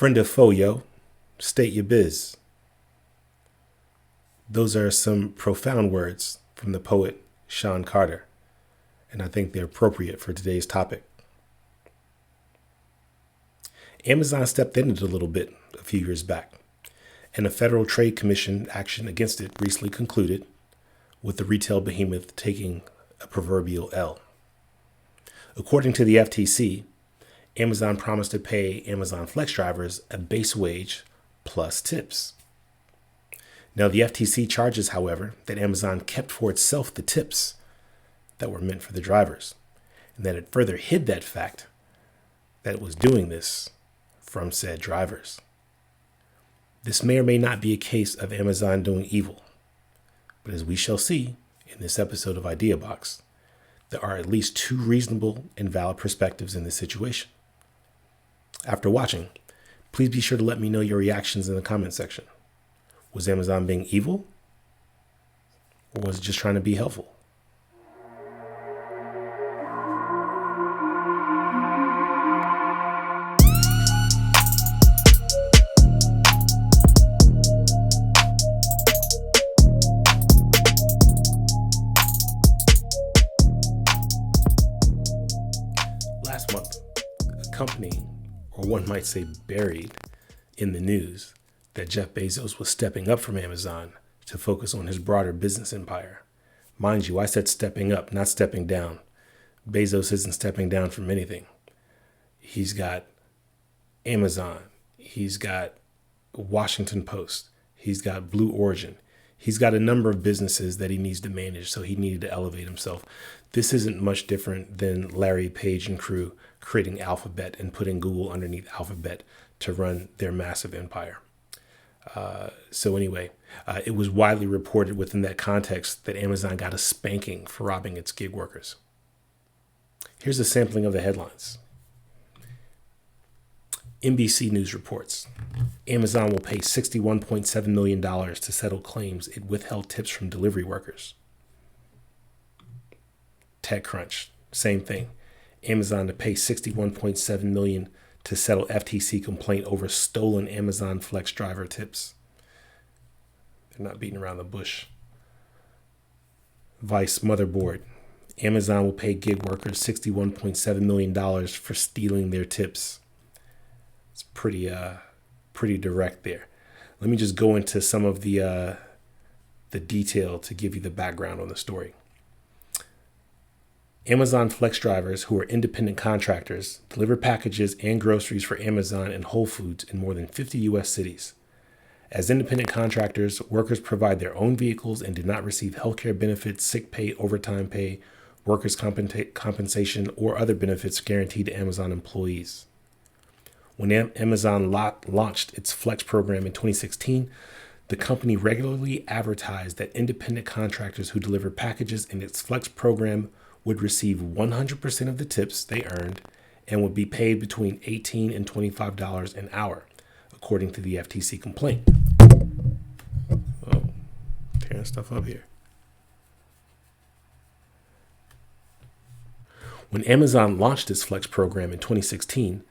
Friend of foe, yo, state your biz. Those are some profound words from the poet Sean Carter, and I think they're appropriate for today's topic. Amazon stepped in it a little bit a few years back, and a Federal Trade Commission action against it recently concluded, with the retail behemoth taking a proverbial L. According to the FTC, Amazon promised to pay Amazon Flex drivers a base wage plus tips. Now, the FTC charges, however, that Amazon kept for itself the tips that were meant for the drivers, and that it further hid that fact that it was doing this from said drivers. This may or may not be a case of Amazon doing evil, but as we shall see in this episode of ideaBOX, there are at least two reasonable and valid perspectives in this situation. After watching, please be sure to let me know your reactions in the comment section. Was Amazon being evil? Or was it just trying to be helpful? Last month, a company, or one might say buried in the news, that Jeff Bezos was stepping up from Amazon to focus on his broader business empire. Mind you, I said stepping up, not stepping down. Bezos isn't stepping down from anything. He's got Amazon. He's got Washington Post. He's got Blue Origin. He's got a number of businesses that he needs to manage, so he needed to elevate himself. This isn't much different than Larry Page and crew creating Alphabet and putting Google underneath Alphabet to run their massive empire. So anyway, it was widely reported within that context that Amazon got a spanking for robbing its gig workers. Here's a sampling of the headlines. NBC News reports, Amazon will pay $61.7 million to settle claims it withheld tips from delivery workers. TechCrunch, same thing. Amazon to pay $61.7 million to settle FTC complaint over stolen Amazon Flex driver tips. They're not beating around the bush. Vice Motherboard. Amazon will pay gig workers $61.7 million for stealing their tips. It's pretty direct there. Let me just go into some of the detail to give you the background on the story. Amazon Flex drivers, who are independent contractors, deliver packages and groceries for Amazon and Whole Foods in more than 50 U.S. cities. As independent contractors, workers provide their own vehicles and do not receive healthcare benefits, sick pay, overtime pay, workers' compensation, or other benefits guaranteed to Amazon employees. When Amazon launched its Flex program in 2016, the company regularly advertised that independent contractors who deliver packages in its Flex program would receive 100% of the tips they earned and would be paid between $18 and $25 an hour, according to the FTC complaint. Oh, tearing stuff up here. When Amazon launched its Flex program in 2016,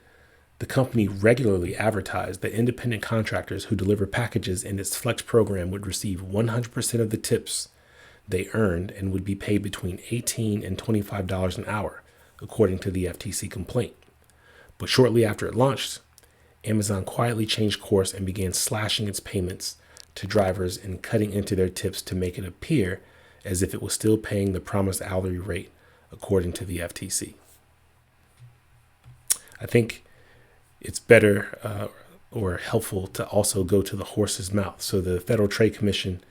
the company regularly advertised that independent contractors who deliver packages in its Flex program would receive 100% of the tips they earned and would be paid between $18 and $25 an hour, according to the FTC complaint. But shortly after it launched, Amazon quietly changed course and began slashing its payments to drivers and cutting into their tips to make it appear as if it was still paying the promised hourly rate, according to the FTC. I think it's better or helpful to also go to the horse's mouth. So the Federal Trade Commission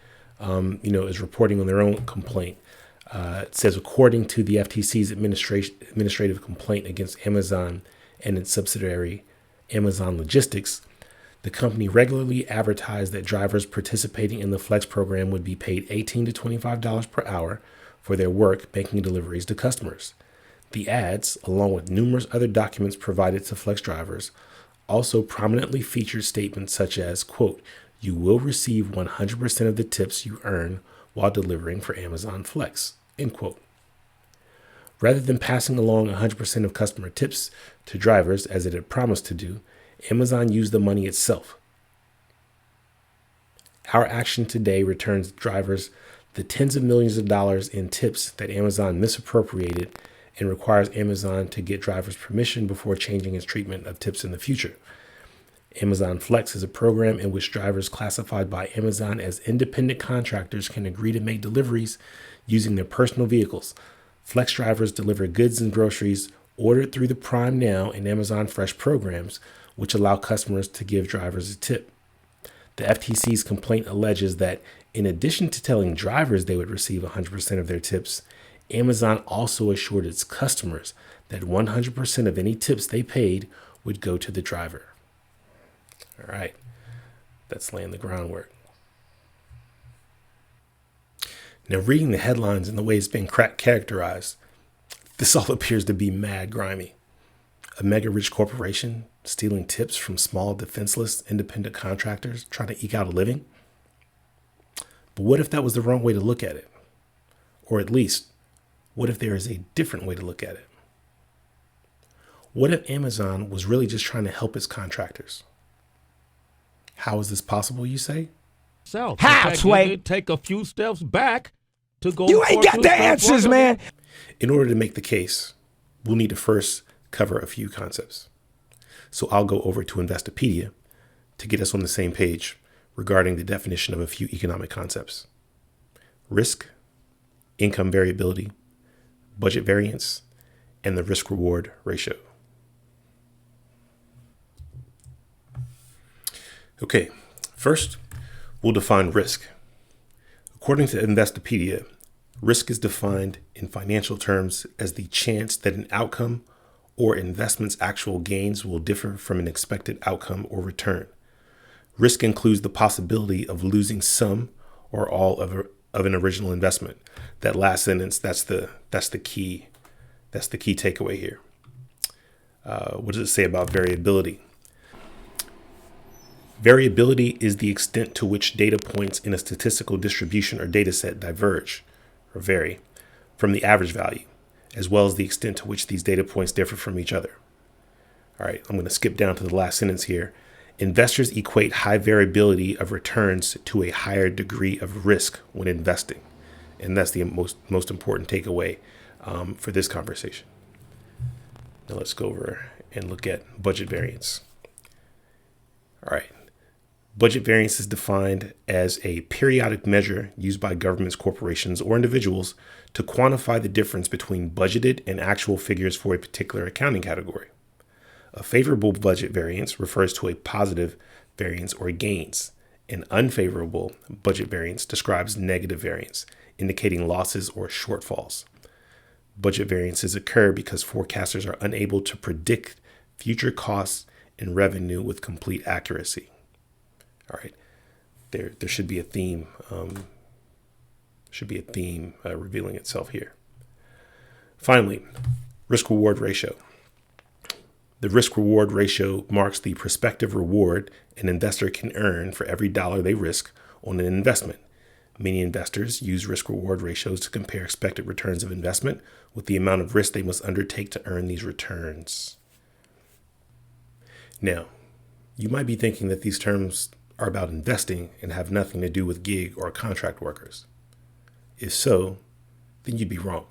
is reporting on their own complaint. It says, according to the FTC's administrative complaint against Amazon and its subsidiary, Amazon Logistics, the company regularly advertised that drivers participating in the Flex program would be paid $18 to $25 per hour for their work making deliveries to customers. The ads, along with numerous other documents provided to Flex drivers, also prominently featured statements such as, quote, "You will receive 100% of the tips you earn while delivering for Amazon Flex," end quote. Rather than passing along 100% of customer tips to drivers as it had promised to do, Amazon used the money itself. Our action today returns drivers the tens of millions of dollars in tips that Amazon misappropriated and requires Amazon to get drivers' permission before changing its treatment of tips in the future. Amazon Flex is a program in which drivers classified by Amazon as independent contractors can agree to make deliveries using their personal vehicles. Flex drivers deliver goods and groceries ordered through the Prime Now and Amazon Fresh programs, which allow customers to give drivers a tip. The FTC's complaint alleges that in addition to telling drivers they would receive 100% of their tips, Amazon also assured its customers that 100% of any tips they paid would go to the driver. All right, that's laying the groundwork. Now, reading the headlines and the way it's been characterized, this all appears to be mad grimy. A mega rich corporation stealing tips from small, defenseless, independent contractors trying to eke out a living. But what if that was the wrong way to look at it? Or at least, what if there is a different way to look at it? What if Amazon was really just trying to help its contractors? How is this possible, you say? How, Sway? Take a few steps back to go. You ain't got the answers, man. In order to make the case, we'll need to first cover a few concepts. So I'll go over to Investopedia to get us on the same page regarding the definition of a few economic concepts: risk, income variability, budget variance, and the risk-reward ratio. Okay, first, we'll define risk. According to Investopedia, risk is defined in financial terms as the chance that an outcome or investment's actual gains will differ from an expected outcome or return. Risk includes the possibility of losing some or all of an original investment. That last sentence, that's the key takeaway here. What does it say about variability? Variability is the extent to which data points in a statistical distribution or data set diverge, or vary, from the average value, as well as the extent to which these data points differ from each other. All right, I'm going to skip down to the last sentence here. Investors equate high variability of returns to a higher degree of risk when investing. And that's the most important takeaway for this conversation. Now let's go over and look at budget variance. All right. Budget variance is defined as a periodic measure used by governments, corporations, or individuals to quantify the difference between budgeted and actual figures for a particular accounting category. A favorable budget variance refers to a positive variance or gains. An unfavorable budget variance describes negative variance, indicating losses or shortfalls. Budget variances occur because forecasters are unable to predict future costs and revenue with complete accuracy. All right, there should be a theme. Revealing itself here. Finally, risk-reward ratio. The risk-reward ratio marks the prospective reward an investor can earn for every dollar they risk on an investment. Many investors use risk-reward ratios to compare expected returns of investment with the amount of risk they must undertake to earn these returns. Now, you might be thinking that these terms are about investing and have nothing to do with gig or contract workers. If so, then you'd be wrong.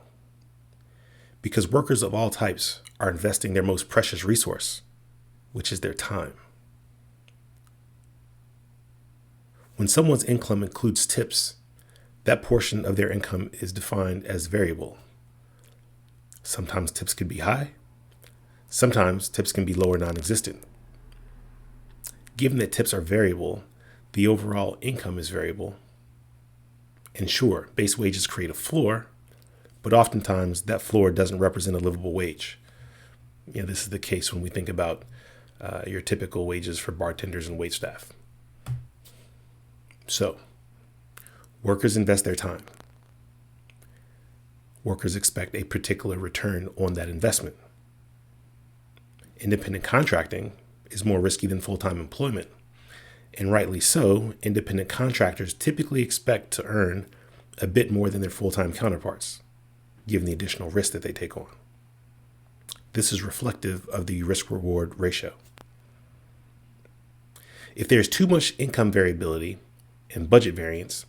Because workers of all types are investing their most precious resource, which is their time. When someone's income includes tips, that portion of their income is defined as variable. Sometimes tips can be high. Sometimes tips can be low or non-existent. Given that tips are variable, the overall income is variable. And sure, base wages create a floor, but oftentimes that floor doesn't represent a livable wage. This is the case when we think about your typical wages for bartenders and waitstaff. So, workers invest their time. Workers expect a particular return on that investment. Independent contracting is more risky than full-time employment. And rightly so, independent contractors typically expect to earn a bit more than their full-time counterparts, given the additional risk that they take on. This is reflective of the risk-reward ratio. If there's too much income variability and budget variance,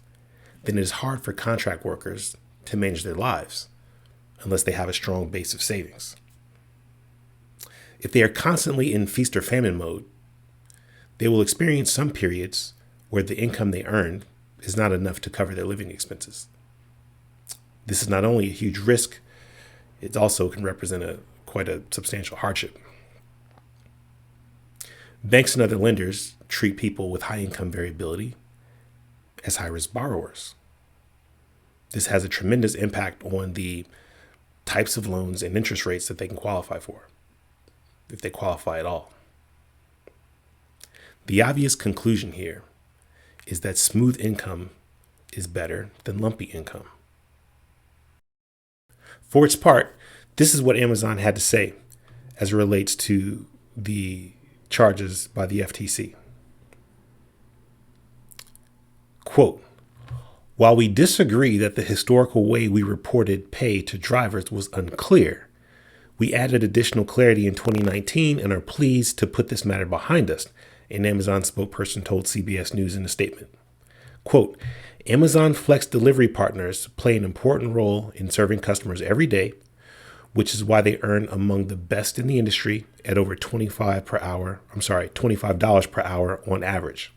then it is hard for contract workers to manage their lives unless they have a strong base of savings. If they are constantly in feast or famine mode, they will experience some periods where the income they earn is not enough to cover their living expenses. This is not only a huge risk, it also can represent quite a substantial hardship. Banks and other lenders treat people with high income variability as high-risk borrowers. This has a tremendous impact on the types of loans and interest rates that they can qualify for, if they qualify at all. The obvious conclusion here is that smooth income is better than lumpy income. For its part, this is what Amazon had to say as it relates to the charges by the FTC. Quote, "While we disagree that the historical way we reported pay to drivers was unclear, we added additional clarity in 2019 and are pleased to put this matter behind us," an Amazon spokesperson told CBS News in a statement. Quote, "Amazon Flex delivery partners play an important role in serving customers every day, which is why they earn among the best in the industry at over $25 per hour on average."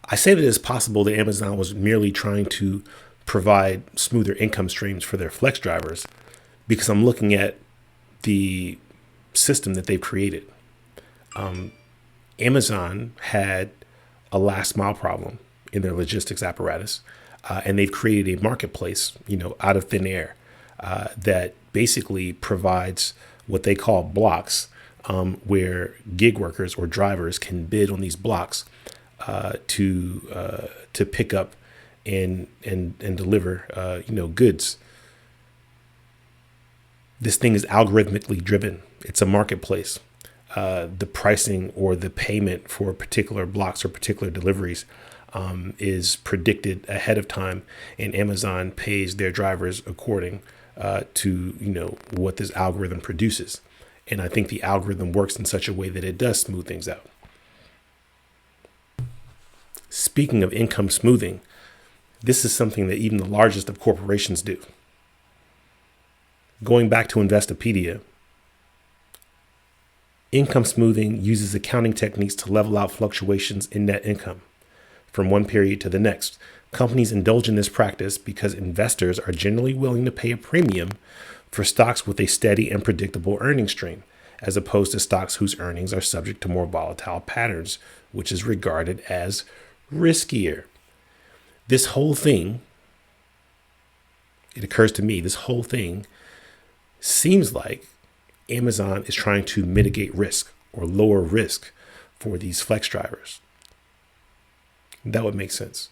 I say that it's possible that Amazon was merely trying to provide smoother income streams for their flex drivers because I'm looking at the system that they've created. Amazon had a last mile problem in their logistics apparatus, and they've created a marketplace, out of thin air that basically provides what they call blocks, where gig workers or drivers can bid on these blocks to pick up and deliver goods. This thing is algorithmically driven. It's a marketplace. The pricing or the payment for particular blocks or particular deliveries is predicted ahead of time, and Amazon pays their drivers according to what this algorithm produces. And I think the algorithm works in such a way that it does smooth things out. Speaking of income smoothing, this is something that even the largest of corporations do. Going back to Investopedia, income smoothing uses accounting techniques to level out fluctuations in net income from one period to the next. Companies indulge in this practice because investors are generally willing to pay a premium for stocks with a steady and predictable earning stream, as opposed to stocks whose earnings are subject to more volatile patterns, which is regarded as riskier. This whole thing, it occurs to me, this whole thing seems like Amazon is trying to mitigate risk or lower risk for these flex drivers. That would make sense.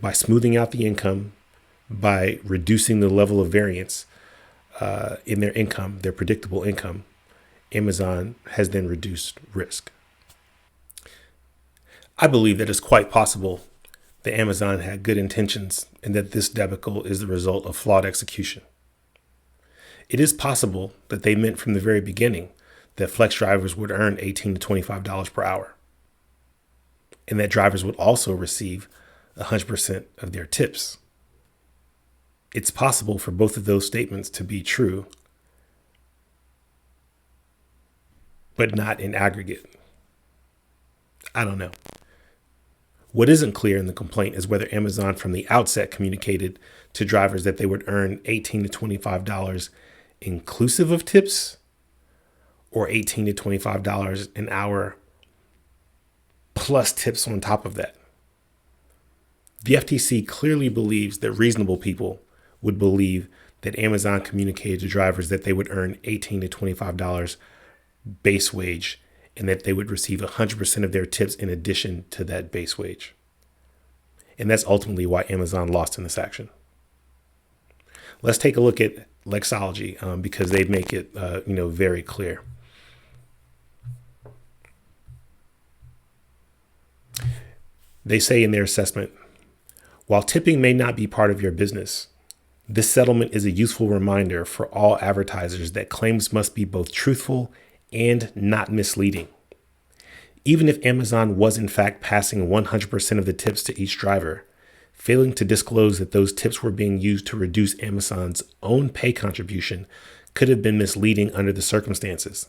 By smoothing out the income, by reducing the level of variance in their income, their predictable income, Amazon has then reduced risk. I believe that it's quite possible that Amazon had good intentions and that this debacle is the result of flawed execution. It is possible that they meant from the very beginning that flex drivers would earn $18 to $25 per hour, and that drivers would also receive 100% of their tips. It's possible for both of those statements to be true, but not in aggregate. I don't know. What isn't clear in the complaint is whether Amazon from the outset communicated to drivers that they would earn $18 to $25 inclusive of tips, or $18 to $25 an hour plus tips on top of that. The FTC clearly believes that reasonable people would believe that Amazon communicated to drivers that they would earn $18 to $25 base wage and that they would receive 100% of their tips in addition to that base wage. And that's ultimately why Amazon lost in this action. Let's take a look at Lexology because they make it very clear. They say in their assessment, while tipping may not be part of your business, this settlement is a useful reminder for all advertisers that claims must be both truthful and not misleading. Even if Amazon was in fact passing 100% of the tips to each driver, failing to disclose that those tips were being used to reduce Amazon's own pay contribution could have been misleading under the circumstances.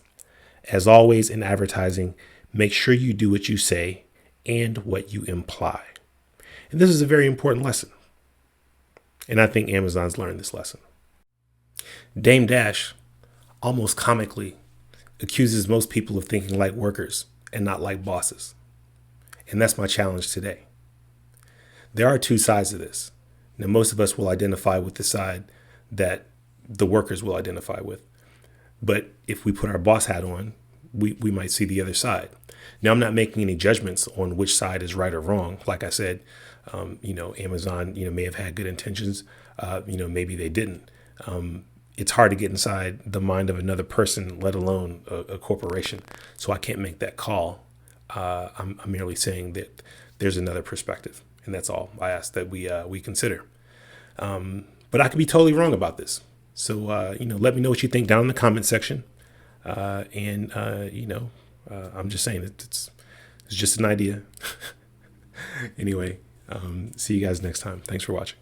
As always in advertising, make sure you do what you say and what you imply. And this is a very important lesson. And I think Amazon's learned this lesson. Dame Dash, almost comically, accuses most people of thinking like workers and not like bosses. And that's my challenge today. There are two sides to this. Now, most of us will identify with the side that the workers will identify with. But if we put our boss hat on, we might see the other side. Now, I'm not making any judgments on which side is right or wrong. Like I said, Amazon, may have had good intentions. Maybe they didn't. It's hard to get inside the mind of another person, let alone a corporation. So I can't make that call. I'm merely saying that there's another perspective, and that's all I ask that we consider. But I could be totally wrong about this. So let me know what you think down in the comment section. I'm just saying it's just an idea. Anyway, see you guys next time. Thanks for watching.